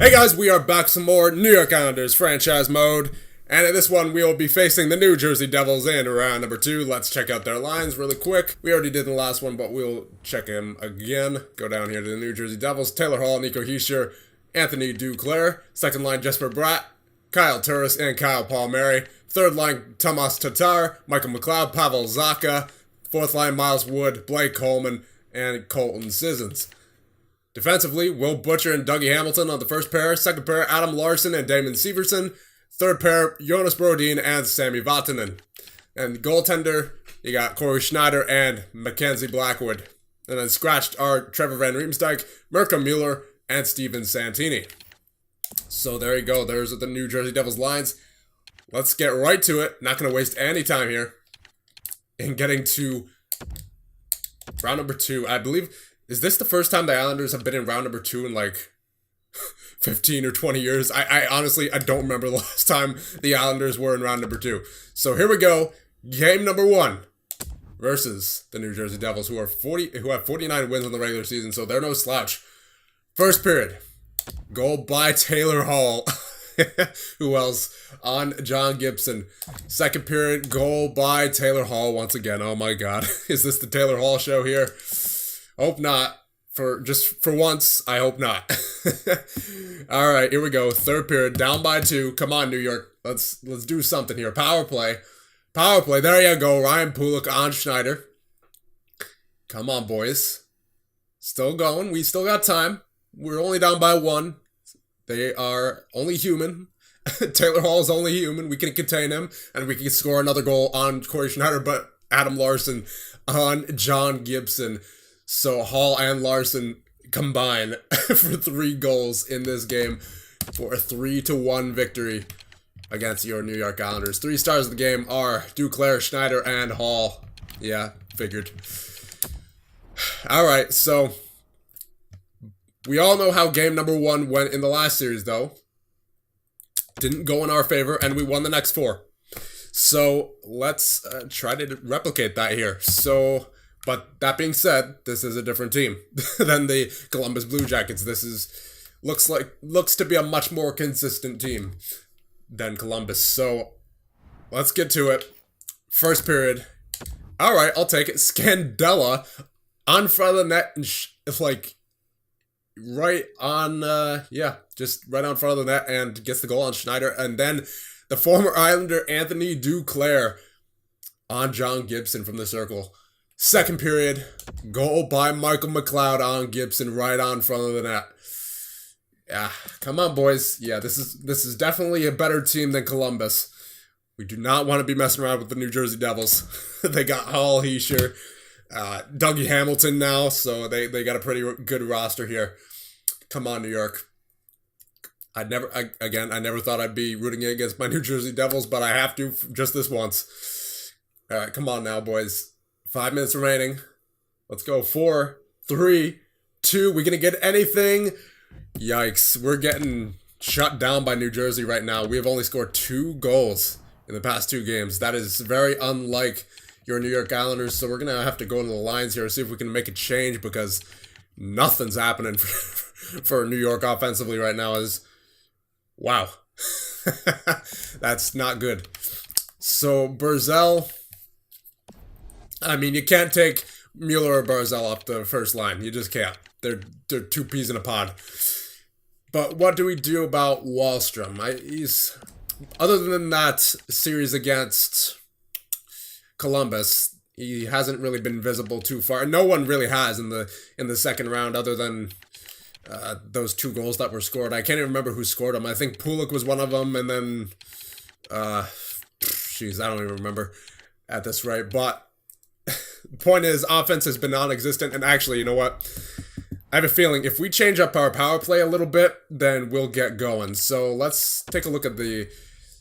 Hey guys, we are back some more New York Islanders franchise mode. And in this one, we will be facing the New Jersey Devils in round number 2. Let's check out their lines really quick. We already did the last one, but we'll check them again. Go down here to the New Jersey Devils. Taylor Hall, Nico Hischier, Anthony Duclair. Second line, Jesper Bratt, Kyle Turris, and Kyle Palmieri. Third line, Tomas Tatar, Michael McLeod, Pavel Zacha. Fourth line, Miles Wood, Blake Coleman, and Colton Sissons. Defensively, Will Butcher and Dougie Hamilton on the first pair. Second pair, Adam Larson and Damon Severson. Third pair, Jonas Brodin and Sami Vatanen. And the goaltender, you got Corey Schneider and Mackenzie Blackwood. And then scratched are Trevor Van Riemsdyk, Mirko Mueller, and Steven Santini. So there you go. There's the New Jersey Devils lines. Let's get right to it. Not going to waste any time here in getting to round number 2. I believe... Is this the first time the Islanders have been in round number 2 in like 15 or 20 years? I honestly, I don't remember the last time the Islanders were in round number 2. So here we go. Game number 1 versus the New Jersey Devils, who have 49 wins in the regular season, so they're no slouch. First period. Goal by Taylor Hall. Who else? On John Gibson. Second period. Goal by Taylor Hall once again. Oh my god. Is this the Taylor Hall show here? Hope not. For once, I hope not. All right, here we go. Third period, down by 2. Come on, New York. Let's do something here. Power play. Power play. There you go. Ryan Pulock on Schneider. Come on, boys. Still going. We still got time. We're only down by 1. They are only human. Taylor Hall is only human. We can contain him, and we can score another goal on Corey Schneider, but Adam Larson on John Gibson. So Hall and Larson combine for 3 goals in this game for a 3-1 victory against your New York Islanders. 3 stars of the game are Duclair, Schneider, and Hall. Yeah, figured. Alright, so we all know how game number 1 went in the last series, though. Didn't go in our favor, and we won the next 4. So let's try to replicate that here. But that being said, this is a different team than the Columbus Blue Jackets. This looks to be a much more consistent team than Columbus. So let's get to it. First period. All right, I'll take it. Scandella on front of the net and right on just right on front of the net and gets the goal on Schneider. And then the former Islander Anthony Duclair on John Gibson from the circle. Second period, goal by Michael McLeod on Gibson right on front of the net. Yeah, come on, boys. Yeah, this is definitely a better team than Columbus. We do not want to be messing around with the New Jersey Devils. They got Hall, Hischier, Dougie Hamilton now, so they got a pretty good roster here. Come on, New York. I never thought I'd be rooting against my New Jersey Devils, but I have to just this once. All right, come on now, boys. 5 minutes remaining. Let's go. 4, 3, 2. We gonna get anything? Yikes. We're getting shut down by New Jersey right now. We have only scored 2 goals in the past 2 games. That is very unlike your New York Islanders. So we're gonna have to go into the lines here and see if we can make a change, because nothing's happening for New York offensively right now. Wow. That's not good. So Barzal... I mean, you can't take Mueller or Barzal off the first line. You just can't. They're 2 peas in a pod. But what do we do about Wahlstrom? Other than that series against Columbus, he hasn't really been visible too far. No one really has in the second round, other than those 2 goals that were scored. I can't even remember who scored them. I think Pulock was one of them, and then I don't even remember at this rate. But the point is, offense has been non-existent, and actually, you know what? I have a feeling if we change up our power play a little bit, then we'll get going. So let's take a look at the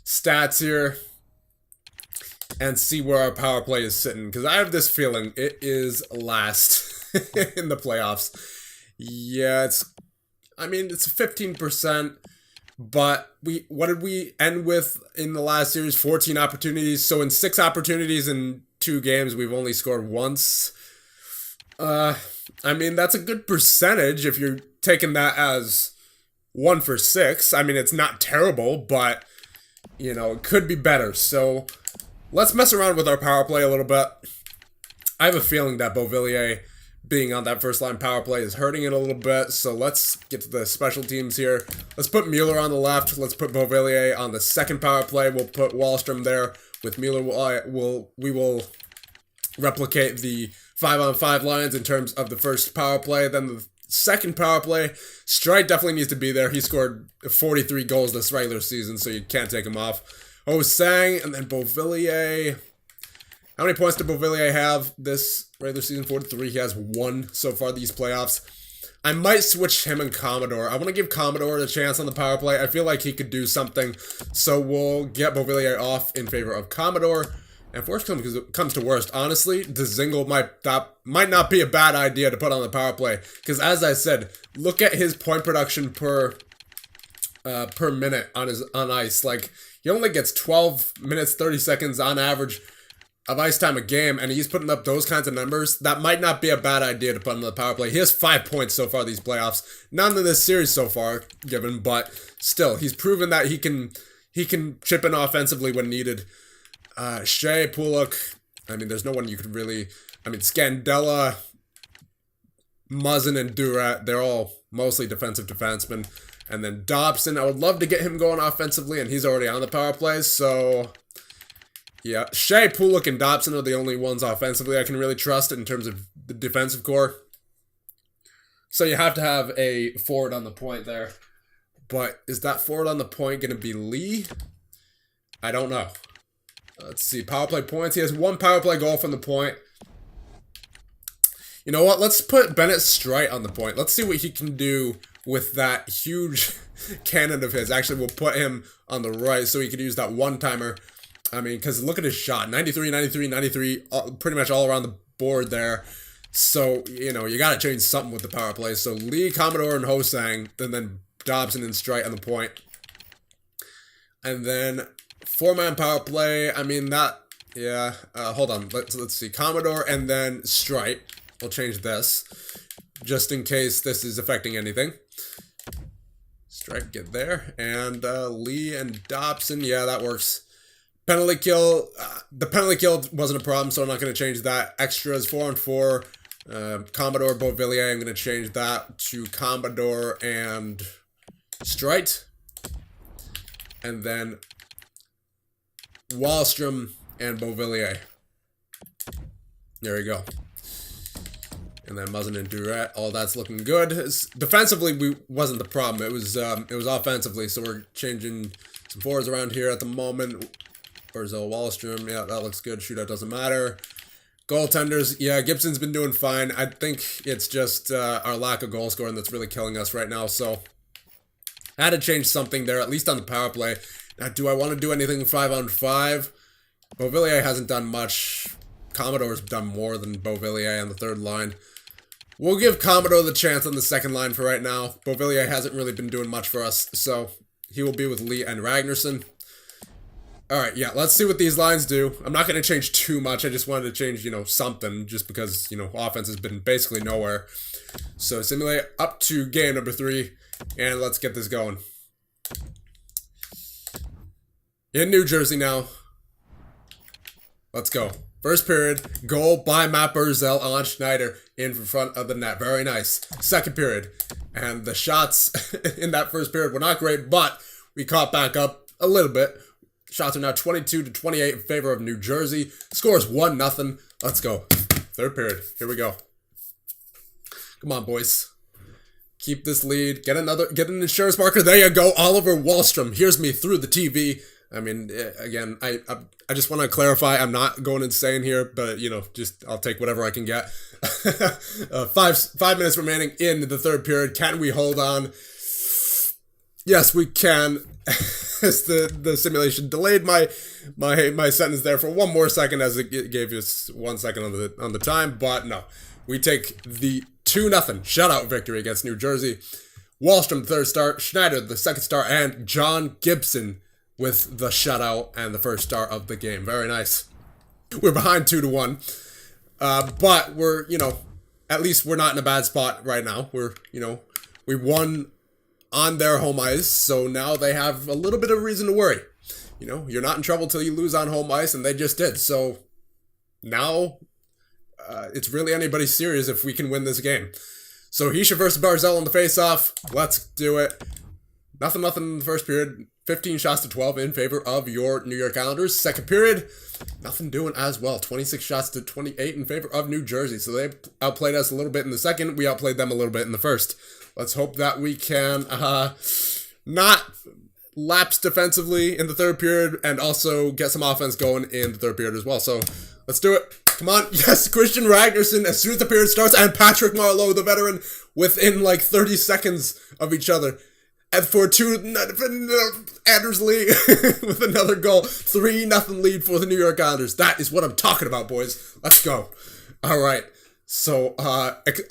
stats here and see where our power play is sitting, because I have this feeling it is last in the playoffs. Yeah, it's 15%, but what did we end with in the last series? 14 opportunities. So in 6 opportunities in 2 games, we've only scored once. That's a good percentage if you're taking that as 1 for 6. I mean, it's not terrible, but, you know, it could be better. So let's mess around with our power play a little bit. I have a feeling that Beauvillier being on that first line power play is hurting it a little bit. So let's get to the special teams here. Let's put Mueller on the left. Let's put Beauvillier on the second power play. We'll put Wahlstrom there with Mueller. We will replicate the 5-on-5 lines in terms of the first power play. Then the second power play, Streit definitely needs to be there. He scored 43 goals this regular season, so you can't take him off. Sang, and then Beauvillier. How many points did Beauvillier have this regular season? 43. He has 1 so far these playoffs. I might switch him and Commodore. I want to give Commodore a chance on the power play. I feel like he could do something. So we'll get Beauvillier off in favor of Commodore. And if worst comes to worst, honestly, Dzingel might not be a bad idea to put on the power play. Because as I said, look at his point production per minute on ice. Like, he only gets 12 minutes, 30 seconds on average of ice time a game, and he's putting up those kinds of numbers. That might not be a bad idea to put on the power play. He has 5 points so far these playoffs. None in this series so far given, but still, he's proven that he can chip in offensively when needed. Shea, Pulak, I mean, there's no one you could really... I mean, Scandella, Muzzin, and Durat, they're all mostly defensive defensemen. And then Dobson, I would love to get him going offensively, and he's already on the power play, so... yeah, Shea, Pulak, and Dobson are the only ones offensively I can really trust in terms of the defensive core. So you have to have a forward on the point there. But is that forward on the point going to be Lee? I don't know. Let's see, power play points. He has 1 power play goal from the point. You know what? Let's put Bennett Streit on the point. Let's see what he can do with that huge cannon of his. Actually, we'll put him on the right so he could use that one-timer. I mean, because look at his shot. 93, 93, 93, pretty much all around the board there. So, you know, you got to change something with the power play. So, Lee, Commodore, and Hosang, and then Dobson and Streit on the point. And then 4-man power play. I mean, that, yeah. Hold on. Let's see. Commodore and then Streit. We'll change this just in case this is affecting anything. Streit, get there. And Lee and Dobson. Yeah, that works. Penalty kill, the penalty kill wasn't a problem, so I'm not going to change that. Extras, 4-on-4, Commodore, Beauvillier, I'm going to change that to Commodore and Streit. And then Wahlstrom and Beauvillier. There we go. And then Muzzin and Durat, all that's looking good. Defensively, wasn't the problem. It was offensively, so we're changing some forwards around here at the moment. Barzell, Wahlstrom, yeah, that looks good. Shootout doesn't matter. Goaltenders, yeah, Gibson's been doing fine. I think it's just our lack of goal scoring that's really killing us right now. So I had to change something there, at least on the power play. Now, do I want to do anything 5-on-5? Beauvillier hasn't done much. Commodore's done more than Beauvillier on the third line. We'll give Commodore the chance on the second line for right now. Beauvillier hasn't really been doing much for us, so he will be with Lee and Ragnarsson. Alright, yeah, let's see what these lines do. I'm not going to change too much. I just wanted to change, you know, something, just because, you know, offense has been basically nowhere. So, simulate up to game number 3, and let's get this going. In New Jersey now. Let's go. First period, goal by Matt Barzell on Schneider in front of the net. Very nice. Second period, and the shots in that first period were not great, but we caught back up a little bit. Shots are now 22-28 in favor of New Jersey. Scores 1-0. Let's go. Third period. Here we go. Come on, boys. Keep this lead. Get an insurance marker. There you go. Oliver Wahlstrom hears me through the TV. I mean, again, I just want to clarify, I'm not going insane here, but, you know, just, I'll take whatever I can get. 5 minutes remaining in the third period. Can we hold on? Yes, we can. As the simulation delayed my sentence there for one more second, as it gave us 1 second on the time, but no. We take the 2-0 shutout victory against New Jersey. Wahlstrom, the third start, Schneider, the second start, and John Gibson with the shutout and the first start of the game. Very nice. We're behind 2-1. But we're, you know, at least we're not in a bad spot right now. We're, you know, we won on their home ice, so now they have a little bit of reason to worry. You know, you're not in trouble till you lose on home ice, and they just did. So now it's really anybody's series if we can win this game. So Hischier versus Barzal on the face-off. Let's do it. Nothing in the first period. 15 shots to 12 in favor of your New York Islanders. Second period, nothing doing as well. 26 shots to 28 in favor of New Jersey. So they outplayed us a little bit in the second. We outplayed them a little bit in the first. Let's hope that we can not lapse defensively in the third period and also get some offense going in the third period as well. So let's do it. Come on. Yes, Christian Ragnarsson as soon as the period starts, and Patrick Marleau, the veteran, within like 30 seconds of each other. And for Anders Lee with another goal. 3-0 lead for the New York Islanders. That is what I'm talking about, boys. Let's go. All right. So,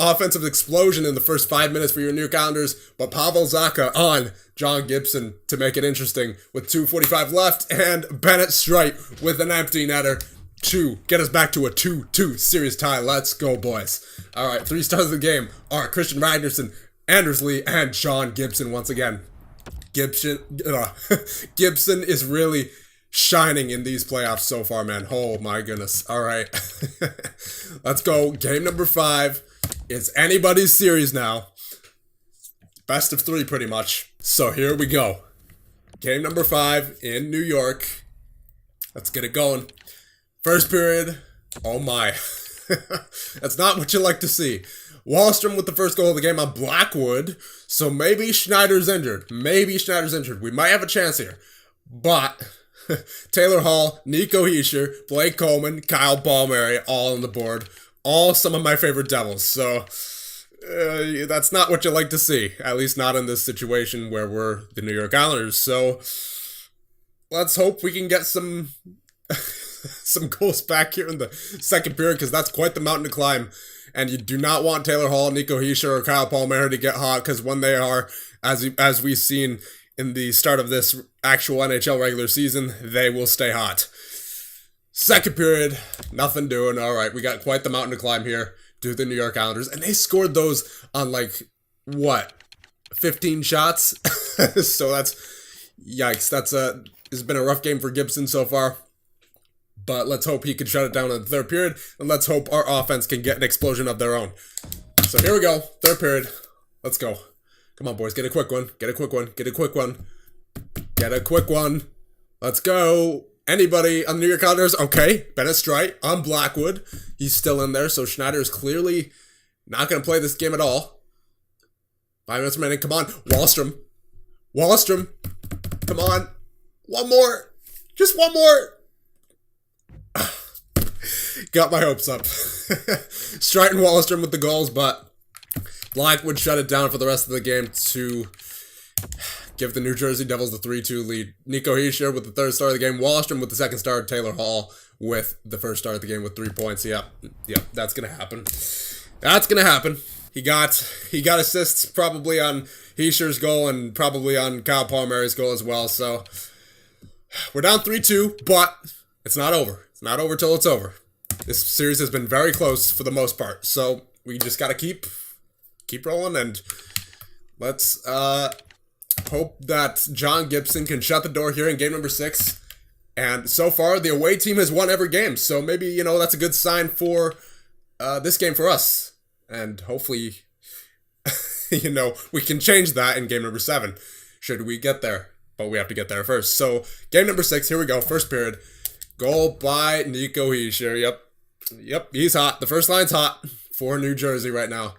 offensive explosion in the first 5 minutes for your New York Islanders, but Pavel Zacha on John Gibson to make it interesting with 2:45 left, and Bennett Streit with an empty netter to get us back to a 2-2 series tie. Let's go, boys. All right, 3 stars of the game are Christian Ragnarsson, Anders Lee, and John Gibson once again. Gibson is really shining in these playoffs so far, man. Oh my goodness. All right. Let's go. Game number 5. It's anybody's series now. Best of 3 pretty much. So here we go. Game number 5 in New York. Let's get it going. First period. Oh my. That's not what you like to see. Wallstrom with the first goal of the game on Blackwood. So maybe Schneider's injured. We might have a chance here. But Taylor Hall, Nico Hischier, Blake Coleman, Kyle Palmieri, all on the board. All some of my favorite Devils. So that's not what you like to see. At least not in this situation where we're the New York Islanders. So let's hope we can get some some goals back here in the second period, because that's quite the mountain to climb. And you do not want Taylor Hall, Nico Hischier, or Kyle Palmieri to get hot, because when they are, as we've seen in the start of this actual NHL regular season, they will stay hot. Second period, nothing doing. All right, we got quite the mountain to climb here to the New York Islanders. And they scored those on, like, what, 15 shots? So that's, yikes. It's been a rough game for Gibson so far. But let's hope he can shut it down in the third period. And let's hope our offense can get an explosion of their own. So here we go. Third period. Let's go. Come on, boys. Get a quick one. Get a quick one. Let's go. Anybody on the New York Islanders? Okay. Bennett Streit on Blackwood. He's still in there. So Schneider is clearly not going to play this game at all. 5 minutes remaining. Come on. Wallstrom. Come on. One more. Just one more. Got my hopes up. Streit and Wallstrom with the goals, but Blackwood shut it down for the rest of the game to give the New Jersey Devils the 3-2 lead. Nico Hischier with the third star of the game. Wallstrom with the second star. Taylor Hall with the first star of the game with 3 points. Yep, that's going to happen. He got assists probably on Hischier's goal and probably on Kyle Palmieri's goal as well. So we're down 3-2, but it's not over. It's not over till it's over. This series has been very close for the most part. So we just got to keep rolling, and let's hope that John Gibson can shut the door here in game number 6. And so far, the away team has won every game. So maybe, that's a good sign for this game for us. And hopefully, we can change that in game number 7, should we get there. But we have to get there first. So game number 6, here we go. First period. Goal by Nico Hischier. Yep, he's hot. The first line's hot for New Jersey right now.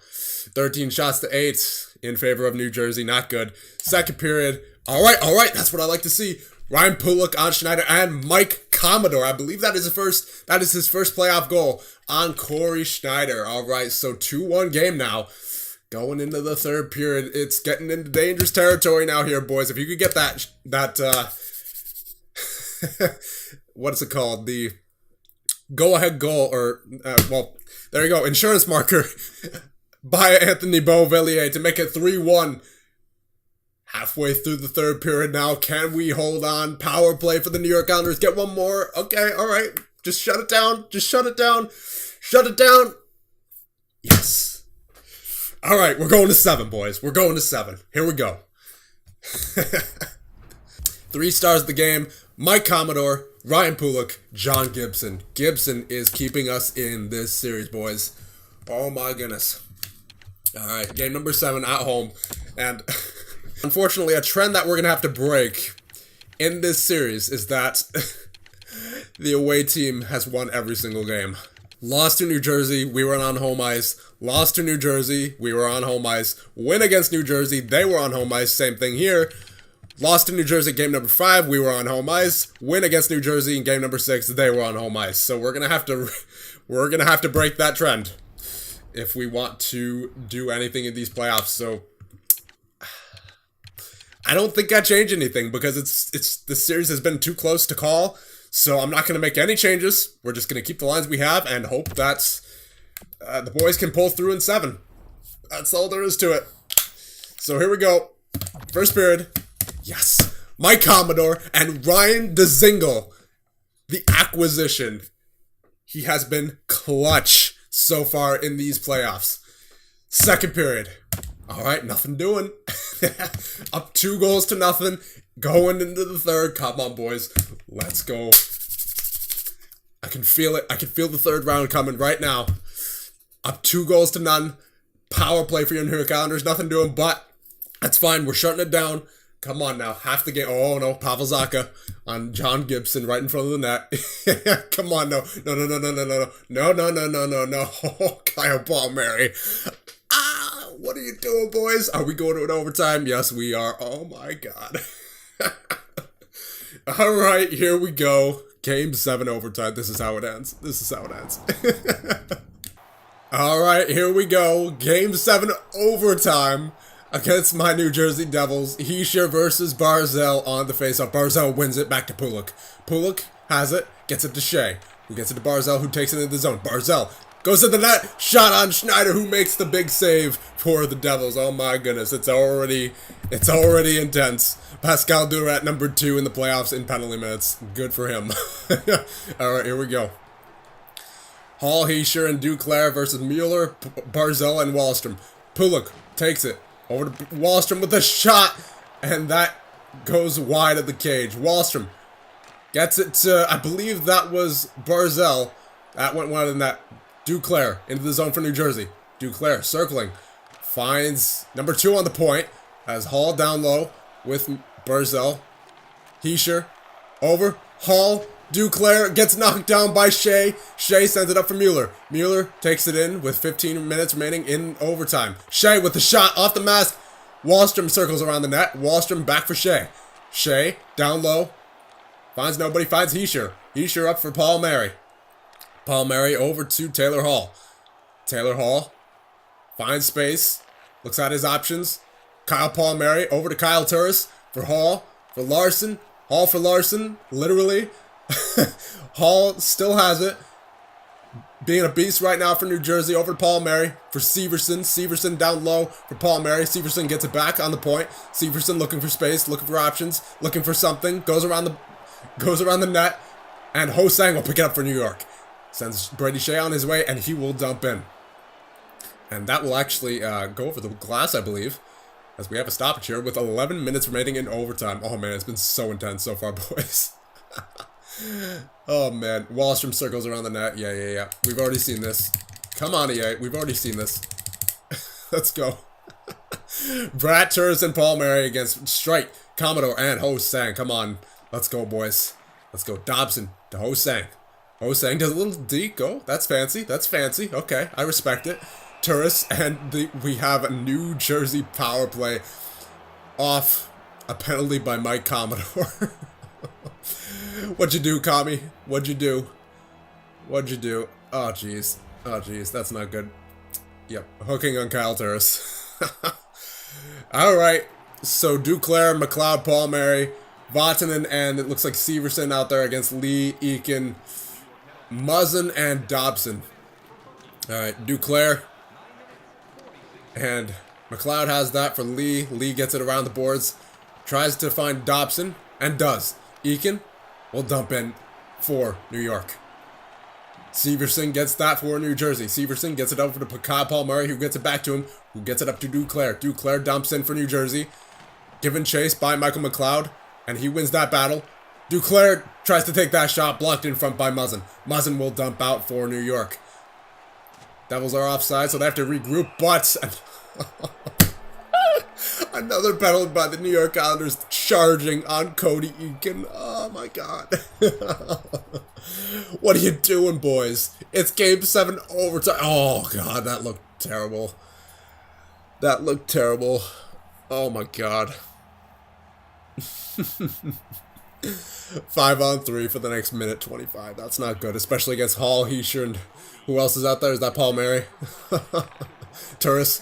13 shots to 8 in favor of New Jersey. Not good. Second period. All right. That's what I like to see. Ryan Pulock on Schneider and Mike Commodore. I believe that is his first playoff goal on Corey Schneider. All right, so 2-1 game now. Going into the third period. It's getting into dangerous territory now here, boys. If you could get that what is it called? The go-ahead goal, or, there you go, insurance marker by Anthony Beauvillier to make it 3-1. Halfway through the third period now. Can we hold on? Power play for the New York Islanders. Get one more. Okay, all right. Just shut it down. Yes. All right, we're going to 7, boys. Here we go. 3 stars of the game, Mike Commodore, Ryan Pulock, John Gibson. Gibson is keeping us in this series, boys. Oh my goodness. Alright, game number 7 at home. And unfortunately, a trend that we're going to have to break in this series is that the away team has won every single game. Lost to New Jersey, we were on home ice. Lost to New Jersey, we were on home ice. Win against New Jersey, they were on home ice. Same thing here. Lost to New Jersey game number 5, we were on home ice. Win against New Jersey in game number 6, they were on home ice. So we're gonna have to break that trend if we want to do anything in these playoffs. So I don't think I change anything because this series has been too close to call. So I'm not gonna make any changes. We're just gonna keep the lines we have and hope that the boys can pull through in 7. That's all there is to it. So here we go. First period. Yes. Mike Commodore and Ryan Dzingel. The acquisition. He has been clutch so far in these playoffs. Second period. All right, nothing doing. Up 2 goals to nothing. Going into the third. Come on, boys. Let's go. I can feel it. I can feel the third round coming right now. Up 2 goals to none. Power play for your New York Islanders. Nothing doing, but that's fine. We're shutting it down. Come on now. Half the game. Oh, no. Pavel Zacha on John Gibson right in front of the net. Come on, no. No. Kyle Palmieri. What are you doing, boys? Are we going to an overtime? Yes, we are. Oh, my God. All right, here we go. Game 7 overtime. This is how it ends. All right, here we go. Game 7 overtime against my New Jersey Devils. Hischier versus Barzal on the faceoff. Barzal wins it back to Pulock. Pulock has it, gets it to Shea, who gets it to Barzal, who takes it into the zone. Barzal goes to the net, shot on Schneider, who makes the big save for the Devils. Oh my goodness, it's already intense. Pascal Durat, number 2 in the playoffs in penalty minutes. Good for him. All right, here we go. Hall, Hischier, and Duclair versus Mueller, Barzal, and Wallstrom. Pulock takes it over to Wallstrom with a shot, and that goes wide of the cage. Wallstrom gets it to, I believe that was Barzal. That went wide in that. Duclair into the zone for New Jersey. Duclair circling. Finds number 2 on the point. Has Hall down low with Barzal. Hischier over. Hall. Duclair gets knocked down by Shea. Shea sends it up for Mueller. Mueller takes it in with 15 minutes remaining in overtime. Shea with the shot off the mask. Wallstrom circles around the net. Wallstrom back for Shea. Shea down low. Finds nobody. Finds Hischier. Hischier up for Palmieri. Palmieri over to Taylor Hall. Taylor Hall finds space. Looks at his options. Kyle Palmieri over to Kyle Turris for Hall. For Larson. Hall for Larson. Literally. Hall still has it. Being a beast right now for New Jersey. Over to Palmieri for Severson. Severson down low for Palmieri. Severson gets it back on the point. Severson looking for space. Looking for options. Looking for something. Goes around the net. And Ho-Sang will pick it up for New York. Sends Brady Shea on his way, and he will dump in. And that will actually go over the glass, I believe, as we have a stoppage here with 11 minutes remaining in overtime. Oh, man, it's been so intense so far, boys. Oh, man. Wallstrom circles around the net. Yeah. We've already seen this. Come on, EA. We've already seen this. Let's go. Brad Turris and Palmieri against Strike, Commodore, and Ho-Sang. Come on. Let's go, boys. Let's go. Dobson to Ho-Sang. Ho-Sang does a little D. Go. That's fancy. Okay, I respect it. Turris, and we have a New Jersey power play off a penalty by Mike Commodore. What'd you do, Commie? What'd you do? Oh, jeez. That's not good. Yep, hooking on Kyle Turris. All right, so Duclair, McLeod, Palmieri, Vatanen, and it looks like Severson out there against Lee, Eakin, Muzzin, and Dobson. All right, Duclair and McLeod has that for Lee. Lee gets it around the boards, tries to find Dobson, and does. Eakin will dump in for New York. Severson gets that for New Jersey. Severson gets it over to Kyle Palmieri, who gets it back to him, who gets it up to Duclair. Duclair dumps in for New Jersey. given chase by Michael McLeod, and he wins that battle. Duclair tries to take that shot, blocked in front by Muzzin. Muzzin will dump out for New York. Devils are offside, so they have to regroup, but another penalty by the New York Islanders charging on Cody Eakin. Oh my god. What are you doing, boys? It's game 7 overtime. Oh god, that looked terrible. That looked terrible. Oh my god. 5-on-3 for the next minute 25. That's not good, especially against Hall, Heischer, and who else is out there? Is that Paul Mary? Turris.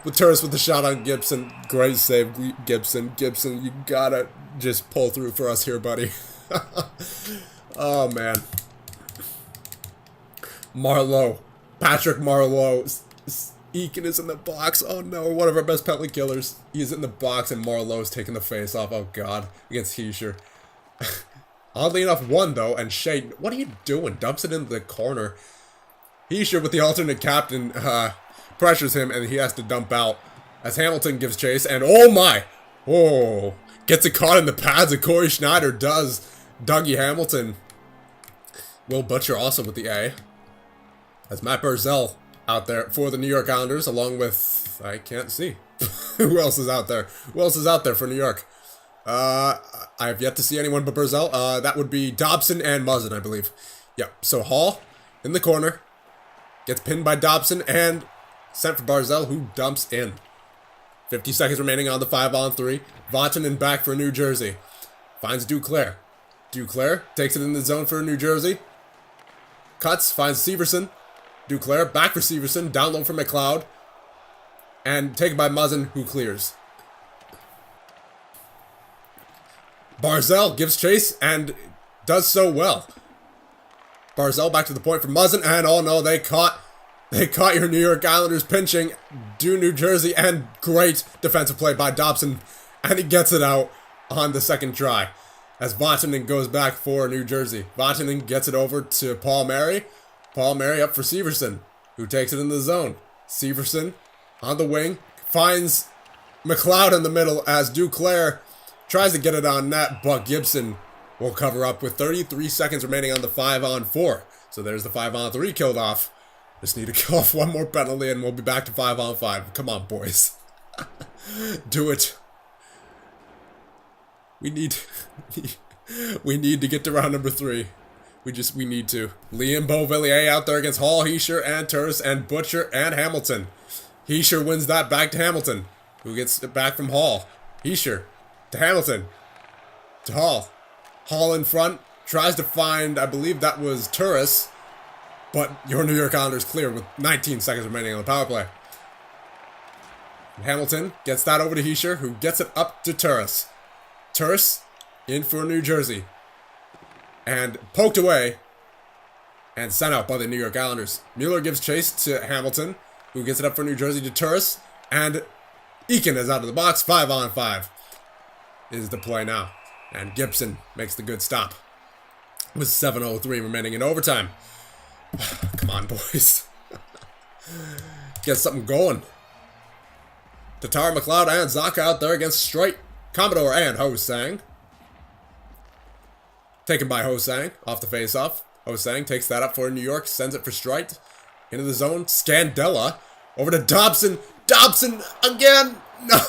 With Turris with the shot on Gibson. Great save, Gibson. Gibson, you gotta just pull through for us here, buddy. Oh, man. Marleau. Patrick Marleau. Eakin is in the box. Oh, no. One of our best penalty killers. He's in the box, and Marleau's taking the face off. Oh, God. Against Heischer. Oddly enough, one, though, and Shea, what are you doing? Dumps it into the corner. Heischer, with the alternate captain, pressures him, and he has to dump out as Hamilton gives chase, and oh my! Oh, gets it caught in the pads of Corey Schneider, does Dougie Hamilton. Will Butcher also with the A. As Matt Barzell out there for the New York Islanders, along with, I can't see. Who else is out there? Who else is out there for New York? I have yet to see anyone but Barzell. That would be Dobson and Muzzin, I believe. Yep, so Hall in the corner. Gets pinned by Dobson and sent for Barzell, who dumps in. 50 seconds remaining on the 5-on-3. Vatanen back for New Jersey. Finds Duclair. Duclair takes it in the zone for New Jersey. Cuts, finds Severson. Duclair back for Severson. Down low for McLeod. And taken by Muzzin, who clears. Barzell gives chase and does so well. Barzell back to the point for Muzzin, and oh no, they caught your New York Islanders pinching. Do New Jersey, and great defensive play by Dobson, and he gets it out on the second try. As Vatanen goes back for New Jersey. Vatanen gets it over to Paul Mary. Paul Mary up for Severson, who takes it in the zone. Severson on the wing, finds McLeod in the middle as Duclair tries to get it on net, but Gibson will cover up with 33 seconds remaining on the 5-on-4. So there's the 5-on-3 killed off. Just need to kill off one more penalty and we'll be back to 5-on-5. Come on, boys. Do it. We need to get to round number 3. We need to. Liam Beauvillier out there against Hall, Heischer, and Turris, and Butcher, and Hamilton. Heischer wins that back to Hamilton, who gets it back from Hall. Heischer to Hamilton. To Hall. Hall in front. Tries to find, I believe that was Turris. But your New York Islanders clear with 19 seconds remaining on the power play. Hamilton gets that over to Heischer, who gets it up to Turris. Turris in for New Jersey. And poked away. And sent out by the New York Islanders. Mueller gives chase to Hamilton, who gets it up for New Jersey to Turris. And Eakin is out of the box. 5-on-5 is the play now. And Gibson makes the good stop. With 7:03 remaining in overtime. Come on, boys. Get something going. Tatar, McLeod, and Zaka out there against Streit, Commodore, and Ho-Sang. Taken by Ho-Sang off the face-off. Ho-Sang takes that up for New York, sends it for Streit. Into the zone. Scandella. Over to Dobson. Dobson again. No.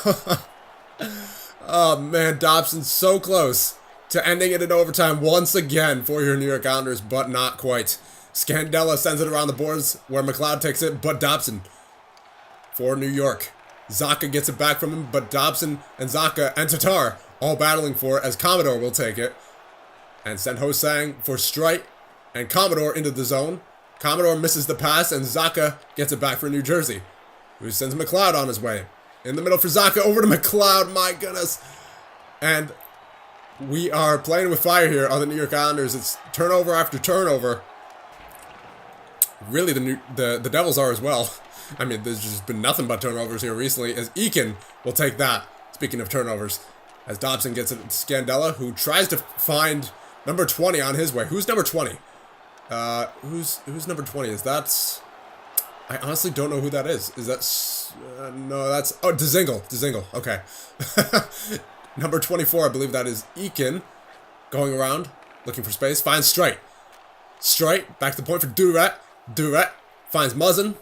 Oh, man. Dobson's so close to ending it in overtime once again for your New York Islanders, but not quite. Scandella sends it around the boards where McLeod takes it, but Dobson for New York. Zaka gets it back from him, but Dobson and Zaka and Tatar all battling for it as Commodore will take it. And send Ho-Sang for Streit and Commodore into the zone. Commodore misses the pass and Zaka gets it back for New Jersey, who sends McLeod on his way. In the middle for Zaka, over to McLeod, my goodness. And we are playing with fire here on the New York Islanders. It's turnover after turnover. Really, the Devils are as well. I mean, there's just been nothing but turnovers here recently, as Eakin will take that. Speaking of turnovers, as Dobson gets it to Scandella, who tries to find number 20 on his way. Who's number 20? Who's number 20? Is that... I honestly don't know who that is. Is that... no, that's... Oh, Dzingel. Dzingel. Okay. Number 24, I believe that is Eakin. Going around, looking for space. Finds Straight. Straight, back to the point for Duret. Duret finds Muzzin.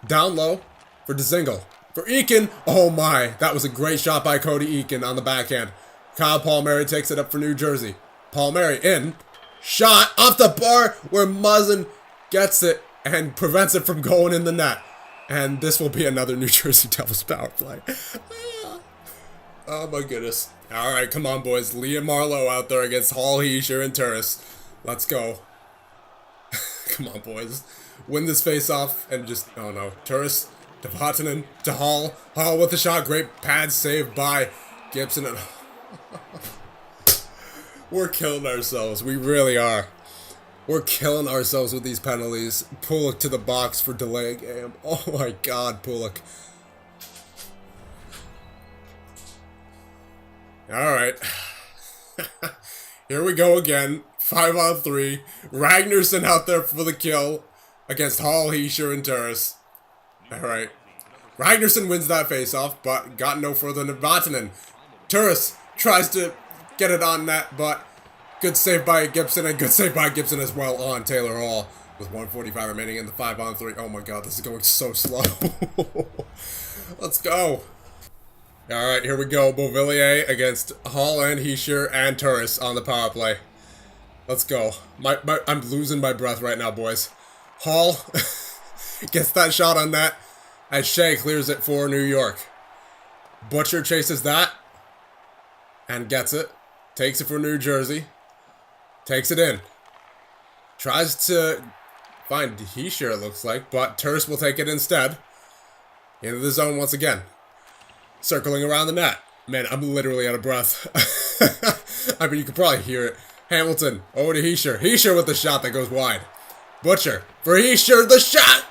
Down low for Dzingel. For Eakin. Oh my, that was a great shot by Cody Eakin on the backhand. Kyle Palmieri takes it up for New Jersey. Palmieri in. Shot off the bar where Muzzin gets it and prevents it from going in the net. And this will be another New Jersey Devils power play. Oh my goodness. Alright, come on boys. Liam Marlowe out there against Hall, Heischer, and Turris. Let's go. Come on boys. Win this face-off and just... Oh no. Turris to Vatanen to Hall. Hall with the shot. Great pad save by Gibson. And we're killing ourselves. We really are. We're killing ourselves with these penalties. Pulock to the box for delaying game. Oh my god, Pulock. Alright. Here we go again. 5-on-3. Ragnarsson out there for the kill against Hall, Heischer, and Turris. Alright. Ragnarsson wins that face-off, but got no further than Vatanen. Turris tries to get it on net, but good save by Gibson, and good save by Gibson as well on Taylor Hall. With 1:45 remaining in the 5-on-3. Oh my god, this is going so slow. Let's go. Alright, here we go. Beauvillier against Hall and Heischer and Turris on the power play. Let's go. I'm losing my breath right now, boys. Hall gets that shot on net as Shea clears it for New York. Butcher chases that and gets it. Takes it for New Jersey. Takes it in. Tries to find Heischer, it looks like, but Turris will take it instead. Into the zone once again. Circling around the net. Man, I'm literally out of breath. I mean, you can probably hear it. Hamilton, over to Heischer. Heischer with the shot that goes wide. Butcher, for Heischer, the shot!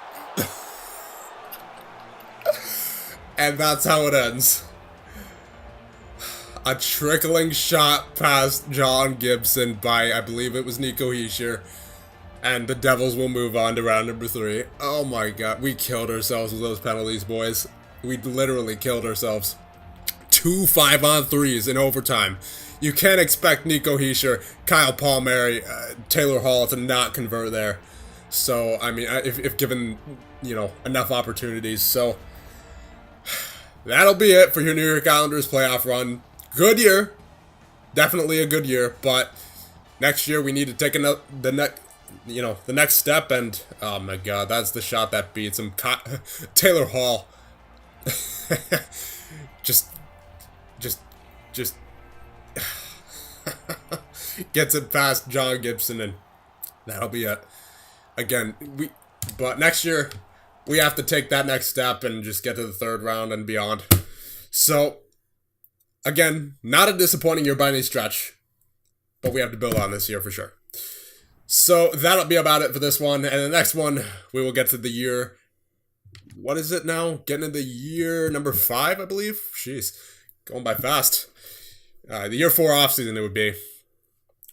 And that's how it ends. A trickling shot past John Gibson by, I believe it was Nico Heischer. And the Devils will move on to round number 3. Oh my god, we killed ourselves with those penalties, boys. We literally killed ourselves. 2 5-on-3s in overtime. You can't expect Nico Heischer, Kyle Palmieri, Taylor Hall to not convert there. So, I mean, if given, you know, enough opportunities. So, that'll be it for your New York Islanders playoff run. Good year. Definitely a good year. But next year we need to take the next step. And, oh my god, that's the shot that beats him. Taylor Hall. just gets it past John Gibson, and that'll be it. Again, but next year we have to take that next step and just get to the 3rd round and beyond. So again, not a disappointing year by any stretch, but we have to build on this year for sure. So that'll be about it for this one, and the next one we will get to the year. What is it now? Getting into year number 5, I believe. Jeez, going by fast. The year 4 offseason it would be.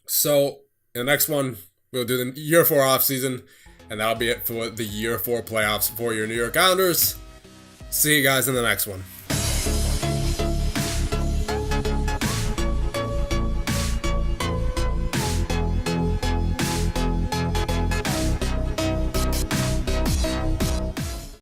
So, in the next one, we'll do the year 4 offseason, and that'll be it for the year 4 playoffs for your New York Islanders. See you guys in the next one.